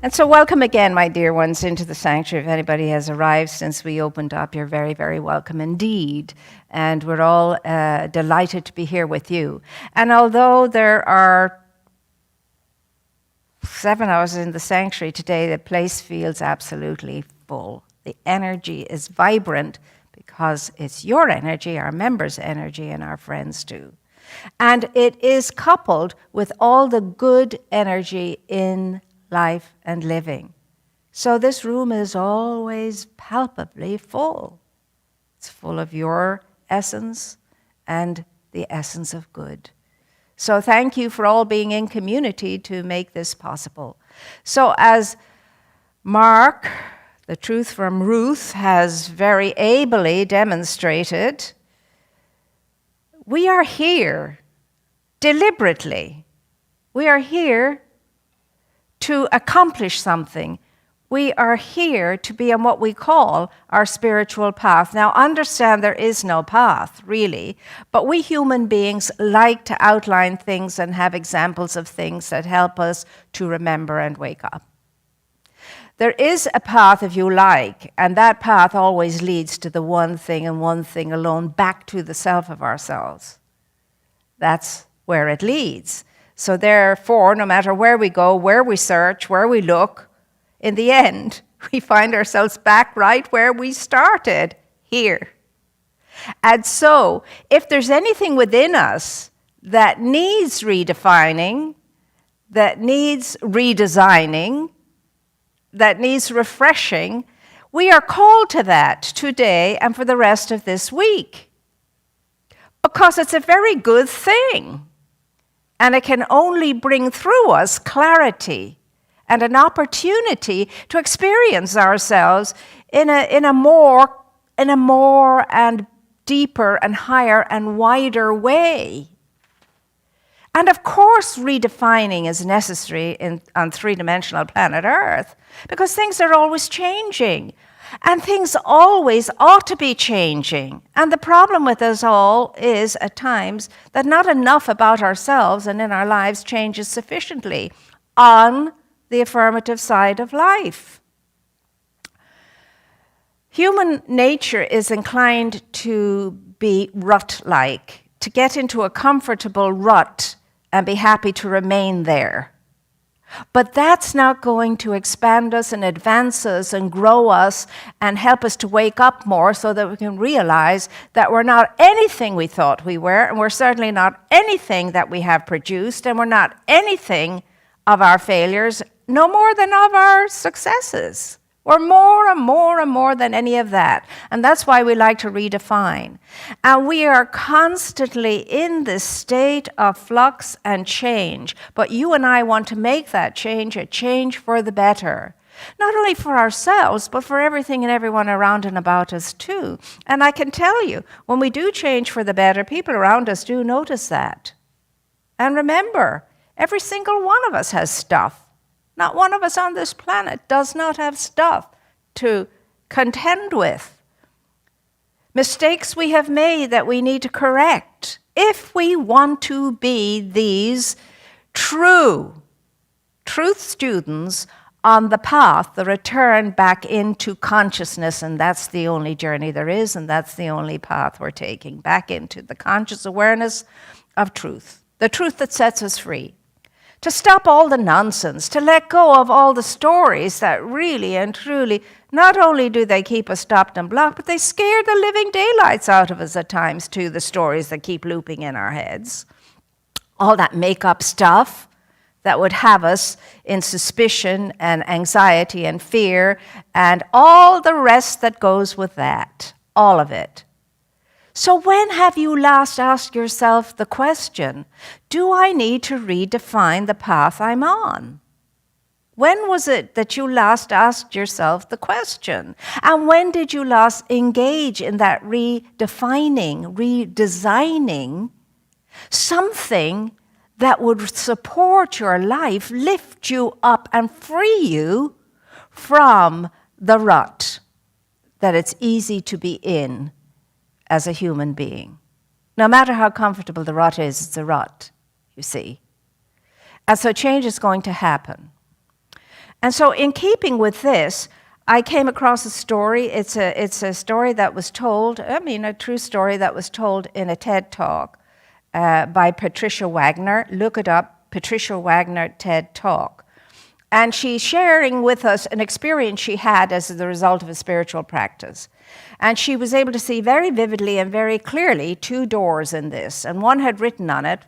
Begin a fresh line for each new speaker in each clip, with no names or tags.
And so welcome again, my dear ones, into the sanctuary. If anybody has arrived since we opened up, you're very, very welcome indeed. And we're all delighted to be here with you. And although there are 7 hours in the sanctuary today, the place feels absolutely full. The energy is vibrant because it's your energy, our members' energy, and our friends too. And it is coupled with all the good energy in life and living. So this room is always palpably full. It's full of your essence and the essence of good. So thank you for all being in community to make this possible. So as Mark, the truth from Ruth, has very ably demonstrated, we are here deliberately. We are here to accomplish something. We are here to be on what we call our spiritual path. Now, understand there is no path, really, but we human beings like to outline things and have examples of things that help us to remember and wake up. There is a path, if you like, and that path always leads to the one thing and one thing alone, back to the self of ourselves. That's where it leads. So therefore, no matter where we go, where we search, where we look, in the end, we find ourselves back right where we started, here. And so, if there's anything within us that needs redefining, that needs redesigning, that needs refreshing, we are called to that today and for the rest of this week. Because it's a very good thing. And it can only bring through us clarity and an opportunity to experience ourselves in a more and deeper and higher and wider way. And of course, redefining is necessary on three-dimensional planet Earth because things are always changing. And things always ought to be changing. And the problem with us all is, at times, that not enough about ourselves and in our lives changes sufficiently on the affirmative side of life. Human nature is inclined to be rut-like, to get into a comfortable rut and be happy to remain there. But that's not going to expand us and advance us and grow us and help us to wake up more so that we can realize that we're not anything we thought we were, and we're certainly not anything that we have produced, and we're not anything of our failures, no more than of our successes. We're more and more and more than any of that. And that's why we like to redefine. And we are constantly in this state of flux and change. But you and I want to make that change a change for the better. Not only for ourselves, but for everything and everyone around and about us too. And I can tell you, when we do change for the better, people around us do notice that. And remember, every single one of us has stuff. Not one of us on this planet does not have stuff to contend with. Mistakes we have made that we need to correct if we want to be these truth students on the path, the return back into consciousness, and that's the only journey there is, and that's the only path we're taking, back into the conscious awareness of truth, the truth that sets us free. To stop all the nonsense, to let go of all the stories that really and truly, not only do they keep us stopped and blocked, but they scare the living daylights out of us at times too, the stories that keep looping in our heads. All that make-up stuff that would have us in suspicion and anxiety and fear and all the rest that goes with that, all of it. So when have you last asked yourself the question, do I need to redefine the path I'm on? When was it that you last asked yourself the question? And when did you last engage in that redefining, redesigning something that would support your life, lift you up, and free you from the rut that it's easy to be in as a human being? No matter how comfortable the rut is, it's a rut, you see. And so change is going to happen. And so in keeping with this, I came across a story. It's a story that was told, a true story that was told in a TED Talk by Patricia Wagner. Look it up, Patricia Wagner TED Talk. And she's sharing with us an experience she had as the result of a spiritual practice. And she was able to see very vividly and very clearly 2 doors in this. And one had written on it,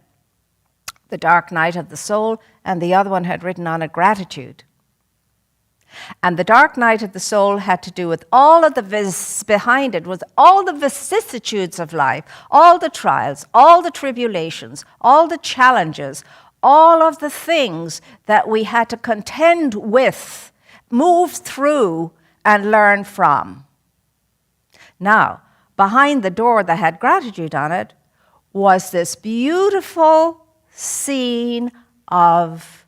the dark night of the soul, and the other one had written on it, gratitude. And the dark night of the soul had to do with all of the behind it, with all the vicissitudes of life, all the trials, all the tribulations, all the challenges, all of the things that we had to contend with, move through, and learn from. Now, behind the door that had gratitude on it was this beautiful scene of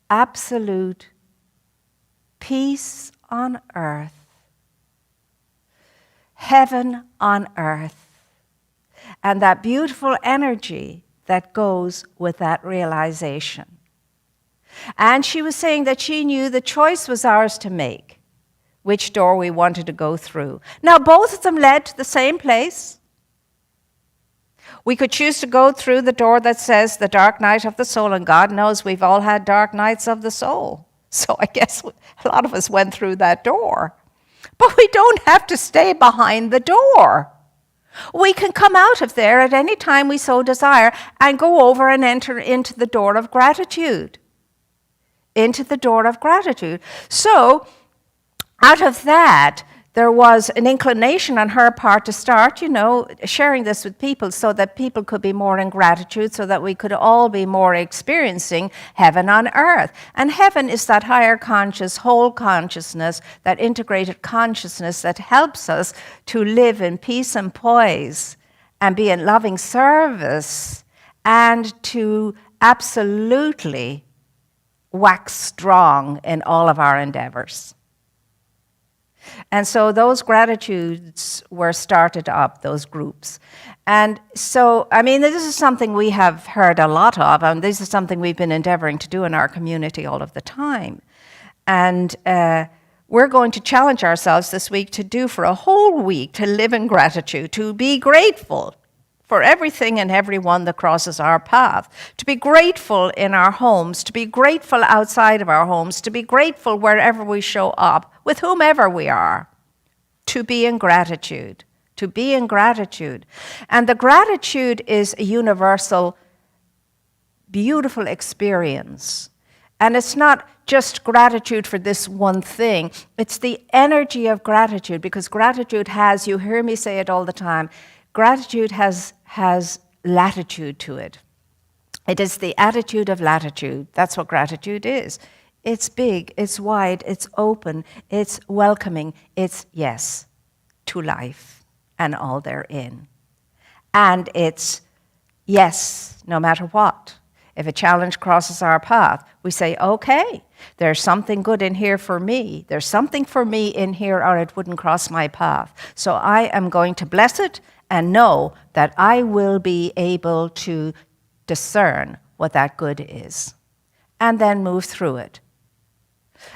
absolute peace on earth, heaven on earth, and that beautiful energy that goes with that realization. And she was saying that she knew the choice was ours to make, which door we wanted to go through. Now, both of them led to the same place. We could choose to go through the door that says the dark night of the soul, and God knows we've all had dark nights of the soul. So I guess a lot of us went through that door. But we don't have to stay behind the door. We can come out of there at any time we so desire and go over and enter into the door of gratitude. Into the door of gratitude. So out of that, there was an inclination on her part to start, sharing this with people so that people could be more in gratitude, so that we could all be more experiencing heaven on earth. And heaven is that higher conscious, whole consciousness, that integrated consciousness that helps us to live in peace and poise and be in loving service and to absolutely wax strong in all of our endeavors. And so those gratitudes were started up, those groups. And so, this is something we have heard a lot of, and this is something we've been endeavoring to do in our community all of the time. And we're going to challenge ourselves this week to do for a whole week, to live in gratitude, to be grateful for everything and everyone that crosses our path, to be grateful in our homes, to be grateful outside of our homes, to be grateful wherever we show up, with whomever we are, to be in gratitude, to be in gratitude. And the gratitude is a universal, beautiful experience. And it's not just gratitude for this one thing, it's the energy of gratitude, because gratitude has, you hear me say it all the time, gratitude has latitude to it. It is the attitude of latitude. That's what gratitude is. It's big, it's wide, it's open, it's welcoming, it's yes to life and all therein. And it's yes, no matter what. If a challenge crosses our path, we say, okay, there's something good in here for me. There's something for me in here, or it wouldn't cross my path. So I am going to bless it and know that I will be able to discern what that good is, and then move through it.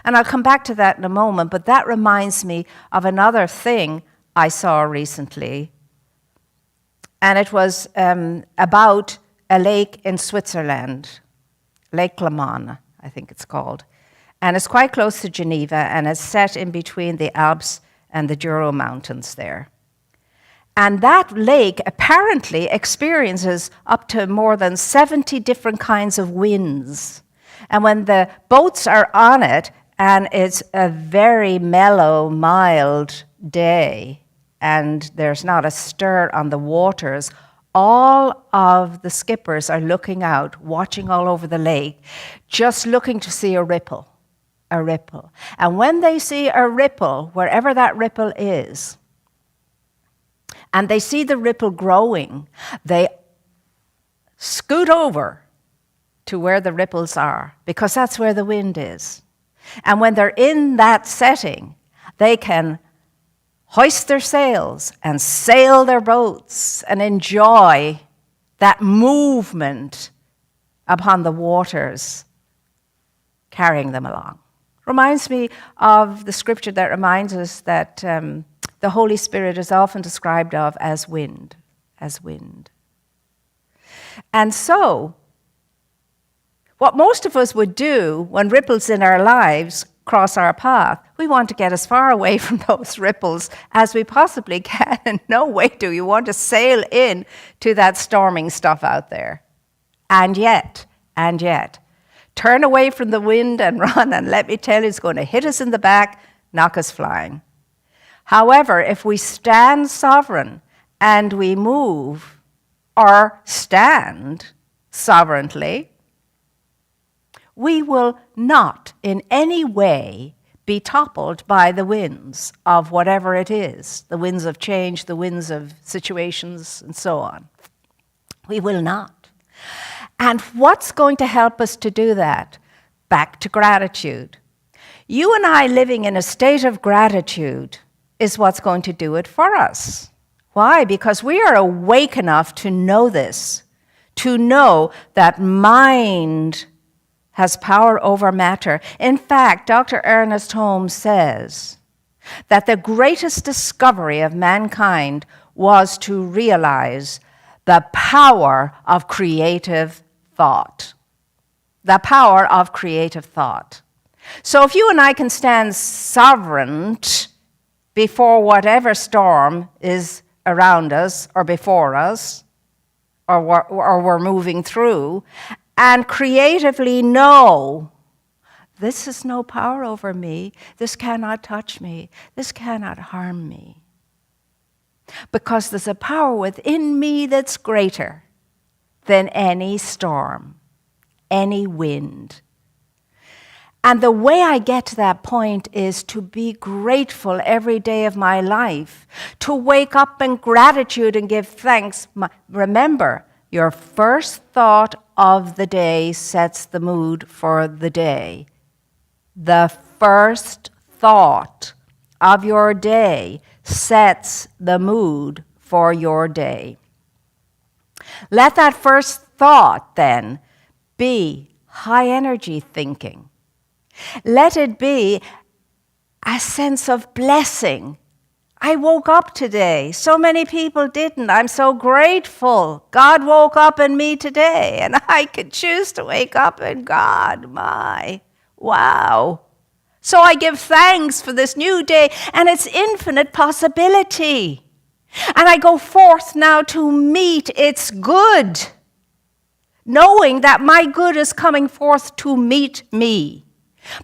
And I'll come back to that in a moment, but that reminds me of another thing I saw recently, and it was about a lake in Switzerland, Lake Leman, I think it's called, and it's quite close to Geneva, and it's set in between the Alps and the Jura Mountains there. And that lake apparently experiences up to more than 70 different kinds of winds. And when the boats are on it, and it's a very mellow, mild day, and there's not a stir on the waters, all of the skippers are looking out, watching all over the lake, just looking to see a ripple, a ripple. And when they see a ripple, wherever that ripple is, and they see the ripple growing, they scoot over to where the ripples are, because that's where the wind is. And when they're in that setting, they can hoist their sails and sail their boats and enjoy that movement upon the waters, carrying them along. Reminds me of the scripture that reminds us that the Holy Spirit is often described of as wind, as wind. And so, what most of us would do when ripples in our lives cross our path, we want to get as far away from those ripples as we possibly can. And no way do you want to sail in to that storming stuff out there. And yet, turn away from the wind and run, and let me tell you, it's going to hit us in the back, knock us flying. However, if we stand sovereign and we move or stand sovereignly, we will not in any way be toppled by the winds of whatever it is, the winds of change, the winds of situations, and so on. We will not. And what's going to help us to do that? Back to gratitude. You and I living in a state of gratitude is what's going to do it for us. Why? Because we are awake enough to know this, to know that mind has power over matter. In fact, Dr. Ernest Holmes says that the greatest discovery of mankind was to realize the power of creative thought. The power of creative thought. So if you and I can stand sovereign before whatever storm is around us or before us, or we're moving through, and creatively know, this has no power over me, this cannot touch me, this cannot harm me. Because there's a power within me that's greater than any storm, any wind. And the way I get to that point is to be grateful every day of my life, to wake up in gratitude and give thanks. Remember, your first thought of the day sets the mood for the day. The first thought of your day sets the mood for your day. Let that first thought then be high energy thinking. Let it be a sense of blessing. I woke up today. So many people didn't. I'm so grateful. God woke up in me today, and I could choose to wake up in God. My, wow. So I give thanks for this new day and its infinite possibility. And I go forth now to meet its good, knowing that my good is coming forth to meet me.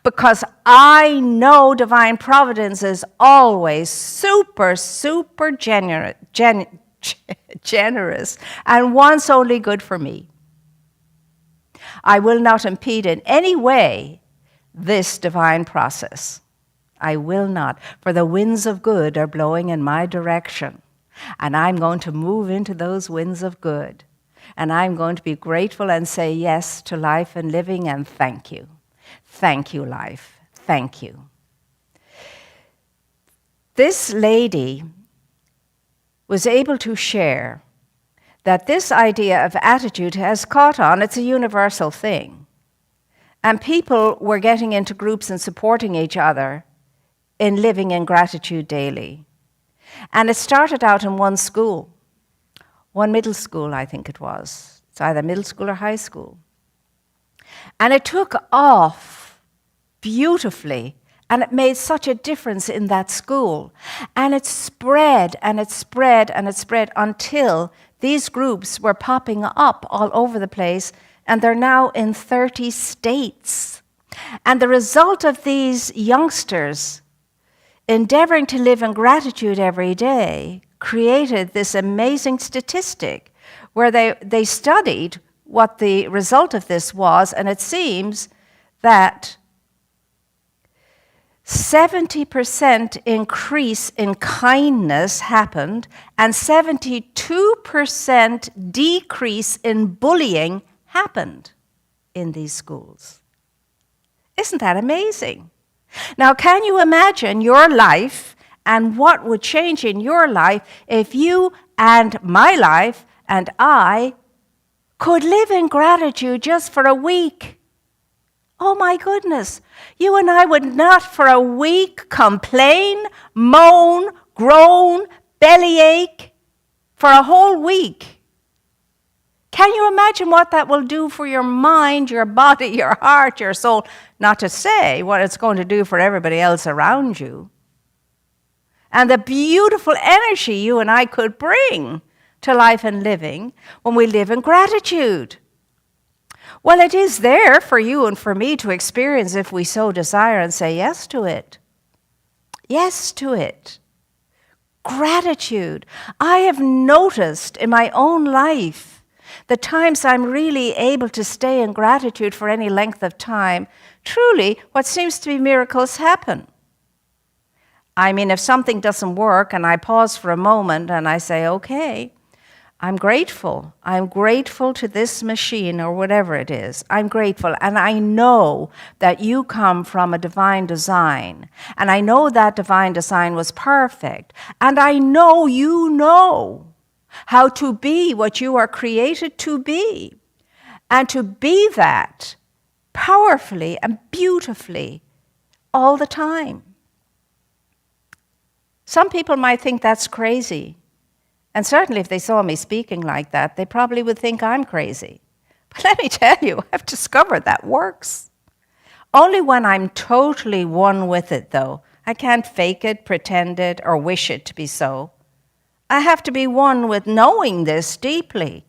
Because I know divine providence is always super generous and wants only good for me. I will not impede in any way this divine process. I will not, for the winds of good are blowing in my direction, and I'm going to move into those winds of good, and I'm going to be grateful and say yes to life and living, and thank you. Thank you, life. Thank you. This lady was able to share that this idea of attitude has caught on. It's a universal thing. And people were getting into groups and supporting each other in living in gratitude daily. And it started out in one school, one middle school, I think it was. It's either middle school or high school. And it took off beautifully, and it made such a difference in that school. And it spread, and it spread, and it spread until these groups were popping up all over the place, and they're now in 30 states. And the result of these youngsters endeavoring to live in gratitude every day created this amazing statistic where they studied what the result of this was, and it seems that 70% increase in kindness happened and 72% decrease in bullying happened in these schools. Isn't that amazing? Now, can you imagine your life and what would change in your life if you and my life and I could live in gratitude just for a week? Oh my goodness, you and I would not for a week complain, moan, groan, bellyache for a whole week. Can you imagine what that will do for your mind, your body, your heart, your soul? Not to say what it's going to do for everybody else around you. And the beautiful energy you and I could bring to life and living when we live in gratitude. Well, it is there for you and for me to experience if we so desire and say yes to it. Yes to it. Gratitude. I have noticed in my own life the times I'm really able to stay in gratitude for any length of time, truly what seems to be miracles happen. I mean, if something doesn't work and I pause for a moment and I say, okay, I'm grateful. I'm grateful to this machine or whatever it is. I'm grateful. And I know that you come from a divine design. And I know that divine design was perfect. And I know you know how to be what you are created to be. And to be that powerfully and beautifully all the time. Some people might think that's crazy. And certainly if they saw me speaking like that, they probably would think I'm crazy. But let me tell you, I've discovered that works. Only when I'm totally one with it, though. I can't fake it, pretend it, or wish it to be so. I have to be one with knowing this deeply.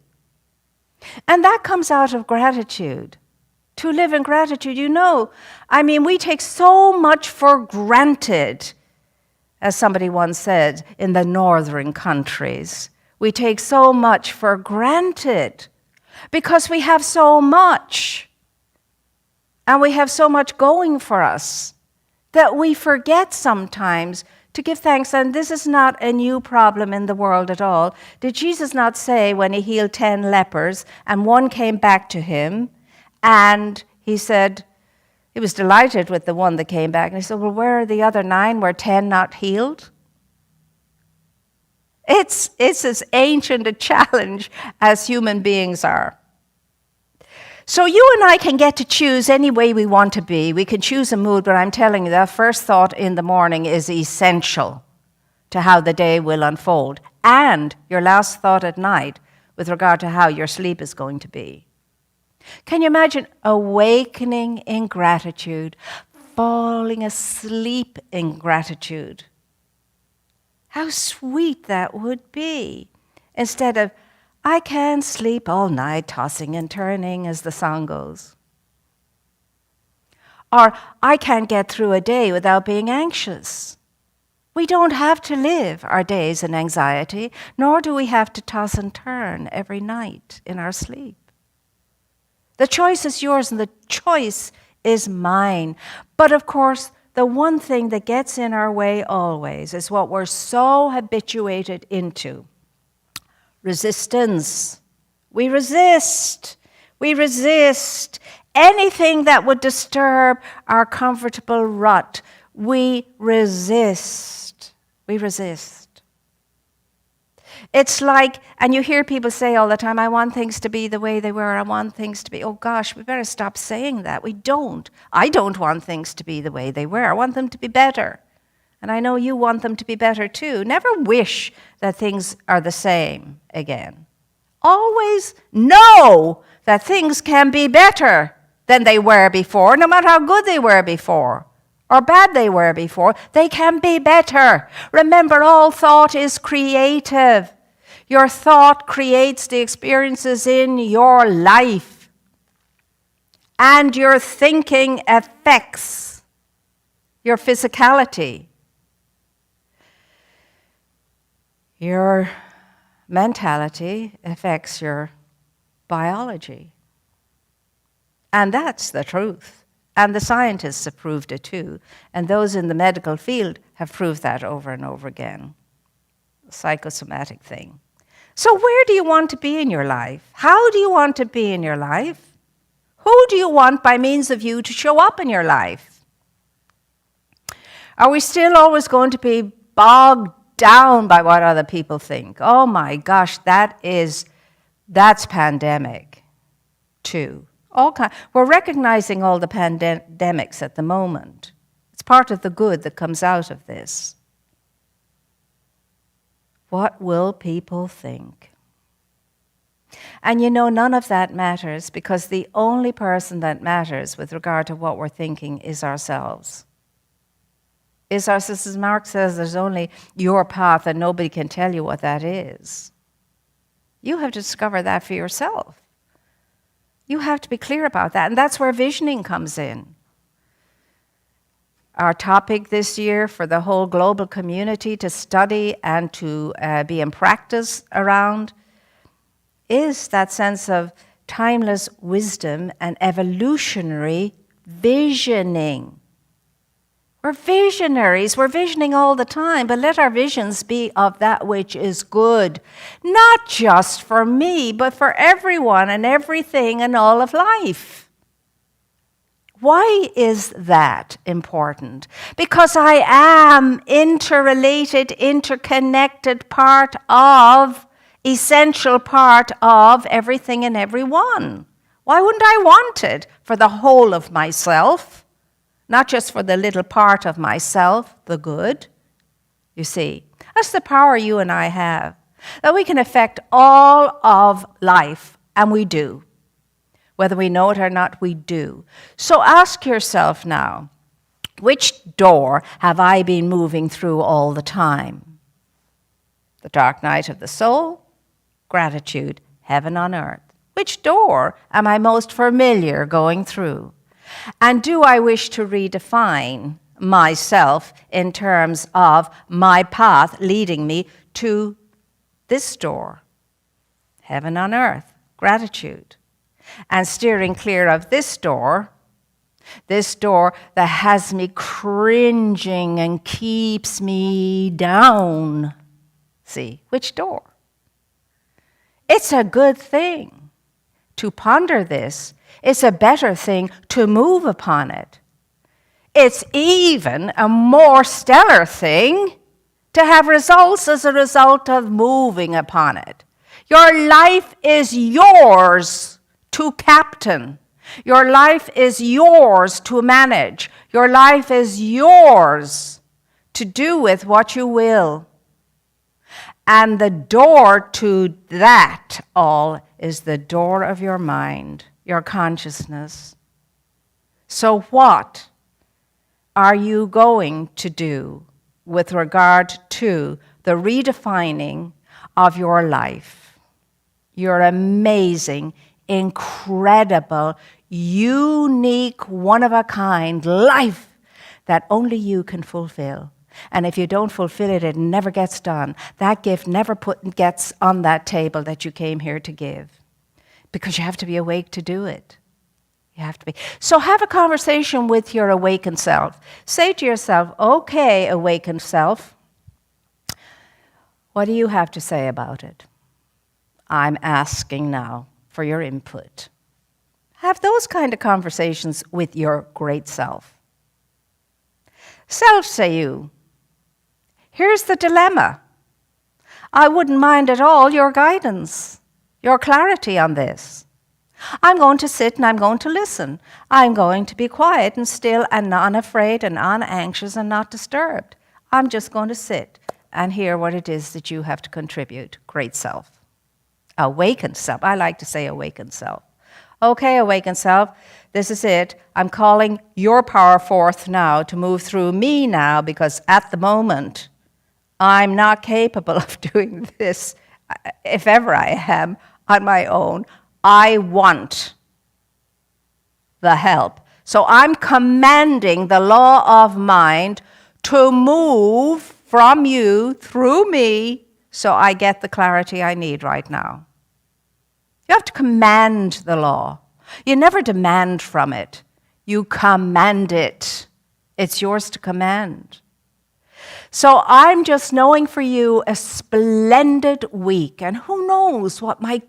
And that comes out of gratitude. To live in gratitude, we take so much for granted. As somebody once said, in the northern countries, we take so much for granted because we have so much and we have so much going for us that we forget sometimes to give thanks. And this is not a new problem in the world at all. Did Jesus not say when he healed 10 lepers and one came back to him and he said, he was delighted with the one that came back. And he said, well, where are the other 9? Were 10 not healed? It's as ancient a challenge as human beings are. So you and I can get to choose any way we want to be. We can choose a mood, but I'm telling you, that first thought in the morning is essential to how the day will unfold. And your last thought at night with regard to how your sleep is going to be. Can you imagine awakening in gratitude, falling asleep in gratitude? How sweet that would be. Instead of, I can't sleep all night, tossing and turning, as the song goes. Or, I can't get through a day without being anxious. We don't have to live our days in anxiety, nor do we have to toss and turn every night in our sleep. The choice is yours and the choice is mine. But of course, the one thing that gets in our way always is what we're so habituated into. Resistance. We resist. We resist anything that would disturb our comfortable rut. We resist. We resist. It's like, and you hear people say all the time, I want things to be the way they were. I want things to be, oh gosh, we better stop saying that. We don't. I don't want things to be the way they were. I want them to be better. And I know you want them to be better too. Never wish that things are the same again. Always know that things can be better than they were before, no matter how good they were before or bad they were before. They can be better. Remember, all thought is creative. Your thought creates the experiences in your life. And your thinking affects your physicality. Your mentality affects your biology. And that's the truth. And the scientists have proved it too. And those in the medical field have proved that over and over again. A psychosomatic thing. So where do you want to be in your life? How do you want to be in your life? Who do you want by means of you to show up in your life? Are we still always going to be bogged down by what other people think? Oh my gosh, that's pandemic too. We're recognizing all the pandemics at the moment. It's part of the good that comes out of this. What will people think? And none of that matters, because the only person that matters with regard to what we're thinking is ourselves. As Mark says, there's only your path and nobody can tell you what that is. You have to discover that for yourself. You have to be clear about that, and that's where visioning comes in. Our topic this year for the whole global community to study and to be in practice around is that sense of timeless wisdom and evolutionary visioning. We're visionaries. We're visioning all the time, but let our visions be of that which is good, not just for me, but for everyone and everything and all of life. Why is that important? Because I am interrelated, interconnected essential part of everything and everyone. Why wouldn't I want it for the whole of myself? Not just for the little part of myself, the good. You see, that's the power you and I have, that we can affect all of life, and we do. Whether we know it or not, we do. So ask yourself now, which door have I been moving through all the time? The dark night of the soul, gratitude, heaven on earth. Which door am I most familiar going through? And do I wish to redefine myself in terms of my path leading me to this door, heaven on earth, gratitude, and steering clear of this door that has me cringing and keeps me down? See, which door? It's a good thing to ponder this. It's a better thing to move upon it. It's even a more stellar thing to have results as a result of moving upon it. Your life is yours to captain. Your life is yours to manage. Your life is yours to do with what you will. And the door to that all is the door of your mind, your consciousness. So what are you going to do with regard to the redefining of your life? Your amazing, incredible, unique, one-of-a-kind life that only you can fulfill. And if you don't fulfill it, it never gets done. That gift never gets on that table that you came here to give. Because you have to be awake to do it. You have to be. So have a conversation with your awakened self. Say to yourself, okay, awakened self, what do you have to say about it? I'm asking now for your input. Have those kind of conversations with your great self. Self, say you, here's the dilemma. I wouldn't mind at all your guidance, your clarity on this. I'm going to sit and I'm going to listen. I'm going to be quiet and still and unafraid and unanxious and not disturbed. I'm just going to sit and hear what it is that you have to contribute. Great self. Awakened self. I like to say awakened self. Okay, awakened self, this is it. I'm calling your power forth now to move through me now, because at the moment, I'm not capable of doing this, if ever I am, on my own. I want the help. So I'm commanding the law of mind to move from you through me so I get the clarity I need right now. You have to command the law. You never demand from it. You command it. It's yours to command. So I'm just knowing for you a splendid week, and who knows what might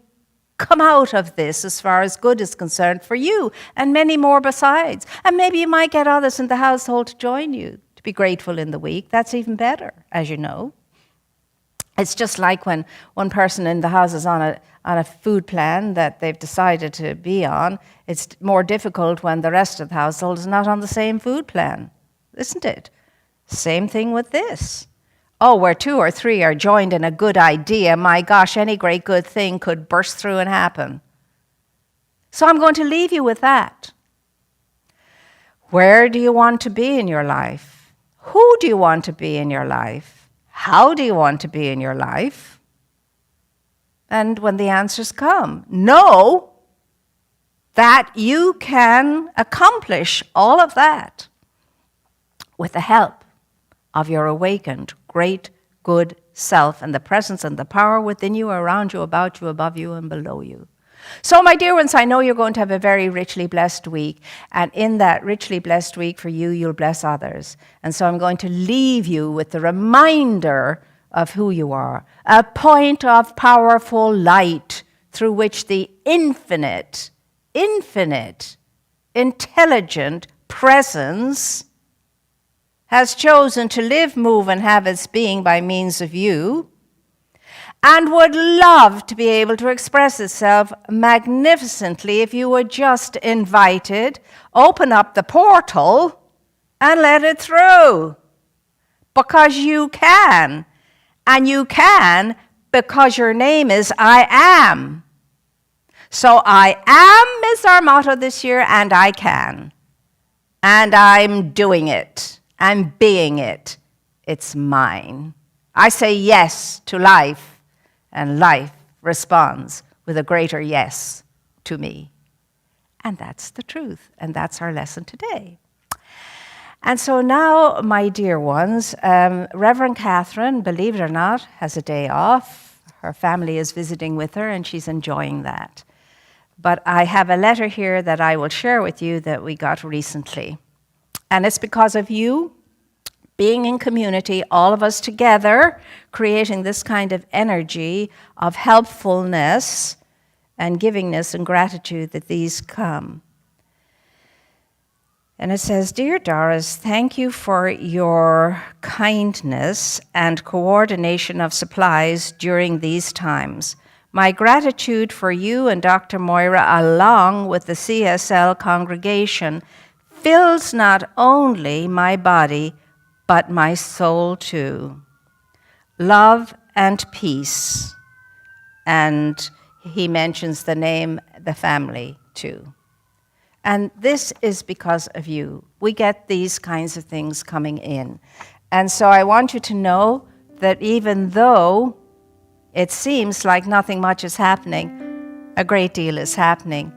come out of this as far as good is concerned for you, and many more besides. And maybe you might get others in the household to join you, to be grateful in the week. That's even better, as you know. It's just like when one person in the house is on a food plan that they've decided to be on. It's more difficult when the rest of the household is not on the same food plan, isn't it? Same thing with this. Oh, where 2 or 3 are joined in a good idea, my gosh, any great good thing could burst through and happen. So I'm going to leave you with that. Where do you want to be in your life? Who do you want to be in your life? How do you want to be in your life? And when the answers come, know that you can accomplish all of that with the help of your awakened, great, good self and the presence and the power within you, around you, about you, above you, and below you. So, my dear ones, I know you're going to have a very richly blessed week. And in that richly blessed week for you, you'll bless others. And so I'm going to leave you with the reminder of who you are. A point of powerful light through which the infinite, intelligent presence has chosen to live, move, and have its being by means of you, and would love to be able to express itself magnificently if you would just invite it, open up the portal, and let it through. Because you can. And you can because your name is I Am. So I am is our motto this year, and I can. And I'm doing it. I'm being it. It's mine. I say yes to life. And life responds with a greater yes to me. And that's the truth. And that's our lesson today. And so now, my dear ones, Reverend Catherine, believe it or not, has a day off. Her family is visiting with her, and she's enjoying that. But I have a letter here that I will share with you that we got recently. And it's because of you being in community, all of us together, creating this kind of energy of helpfulness and givingness and gratitude that these come. And it says, Dear Doris, thank you for your kindness and coordination of supplies during these times. My gratitude for you and Dr. Moira, along with the CSL congregation, fills not only my body, but my soul too. Love and peace. And he mentions the name, the family too. And this is because of you. We get these kinds of things coming in. And so I want you to know that even though it seems like nothing much is happening, a great deal is happening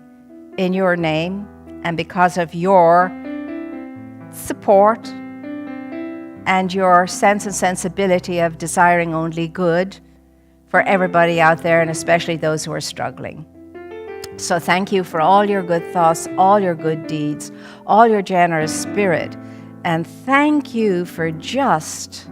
in your name and because of your support and your sense and sensibility of desiring only good for everybody out there, and especially those who are struggling. So thank you for all your good thoughts, all your good deeds, all your generous spirit, and thank you for just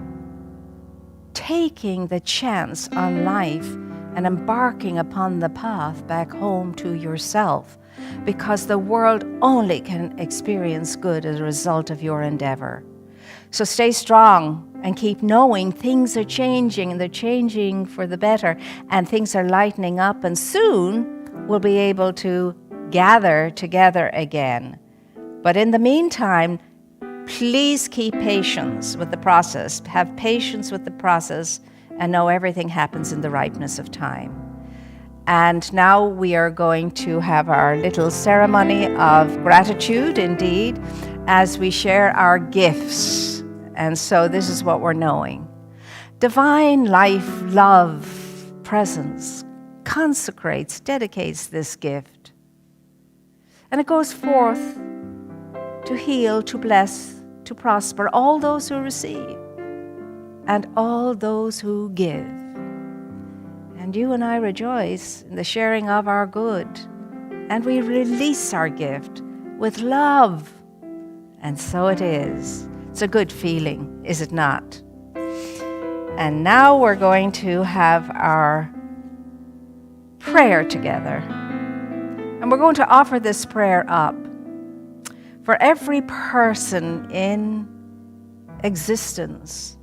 taking the chance on life and embarking upon the path back home to yourself, because the world only can experience good as a result of your endeavor. So stay strong and keep knowing things are changing, and they're changing for the better, and things are lightening up, and soon we'll be able to gather together again. But in the meantime, please keep patience with the process. Have patience with the process and know everything happens in the ripeness of time. And now we are going to have our little ceremony of gratitude, indeed, as we share our gifts. And so this is what we're knowing. Divine life, love, presence consecrates, dedicates this gift. And it goes forth to heal, to bless, to prosper all those who receive and all those who give. And you and I rejoice in the sharing of our good, and we release our gift with love. And so it is. It's a good feeling, is it not? And now we're going to have our prayer together. And we're going to offer this prayer up for every person in existence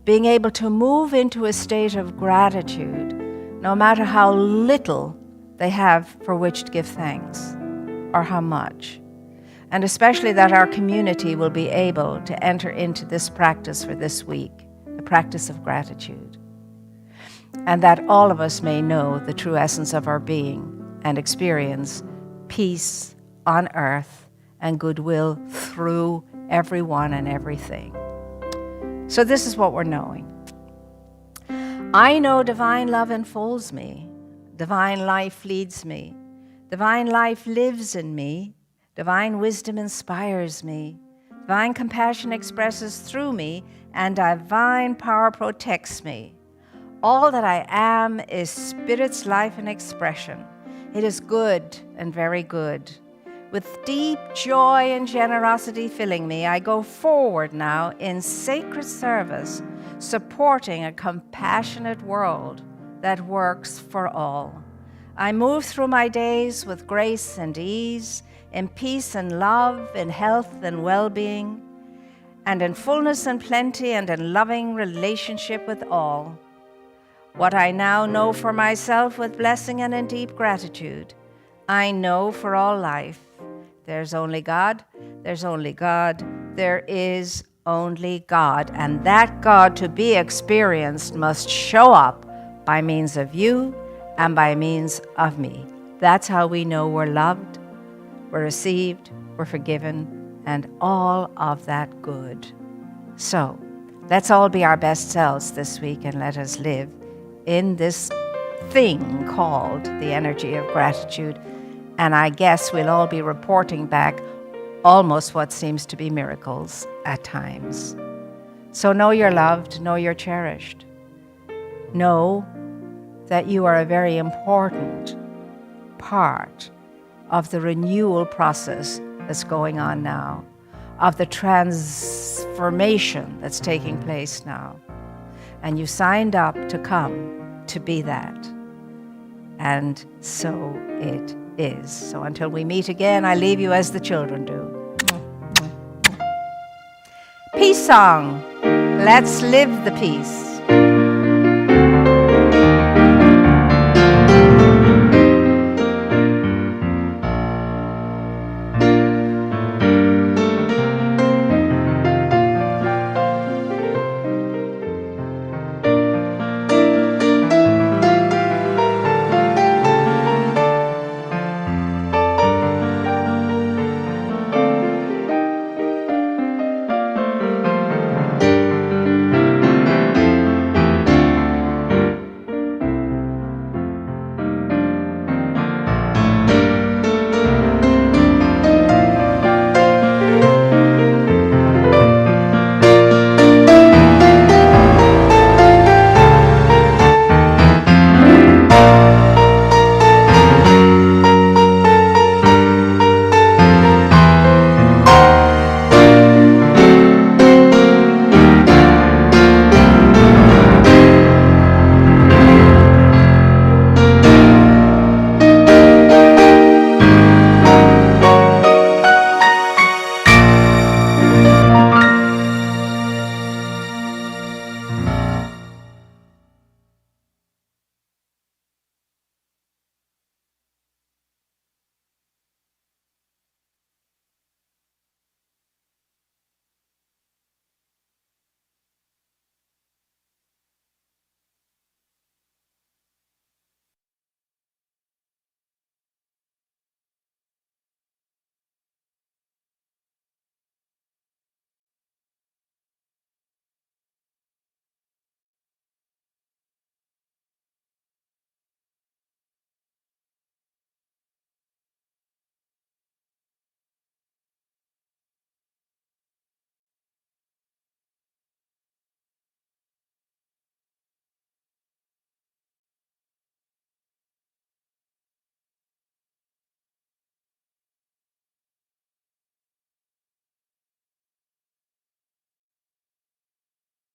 being able to move into a state of gratitude, no matter how little they have for which to give thanks, or how much. And especially that our community will be able to enter into this practice for this week, the practice of gratitude. And that all of us may know the true essence of our being and experience peace on earth and goodwill through everyone and everything. So this is what we're knowing. I know divine love enfolds me. Divine life leads me. Divine life lives in me. Divine wisdom inspires me. Divine compassion expresses through me, and divine power protects me. All that I am is Spirit's life and expression. It is good and very good. With deep joy and generosity filling me, I go forward now in sacred service, supporting a compassionate world that works for all. I move through my days with grace and ease, in peace and love, in health and well-being, and in fullness and plenty, and in loving relationship with all. What I now know for myself with blessing and in deep gratitude, I know for all life. There's only God, there's only God, there is only God. And that God to be experienced must show up by means of you and by means of me. That's how we know we're loved, we're received, we're forgiven, and all of that good. So let's all be our best selves this week, and let us live in this thing called the energy of gratitude. And I guess we'll all be reporting back almost what seems to be miracles at times. So know you're loved, know you're cherished. Know that you are a very important part of the renewal process that's going on now, of the transformation that's taking place now. And you signed up to come to be that. And so it is. So until we meet again, I leave you as the children do. Peace song. Let's live the peace.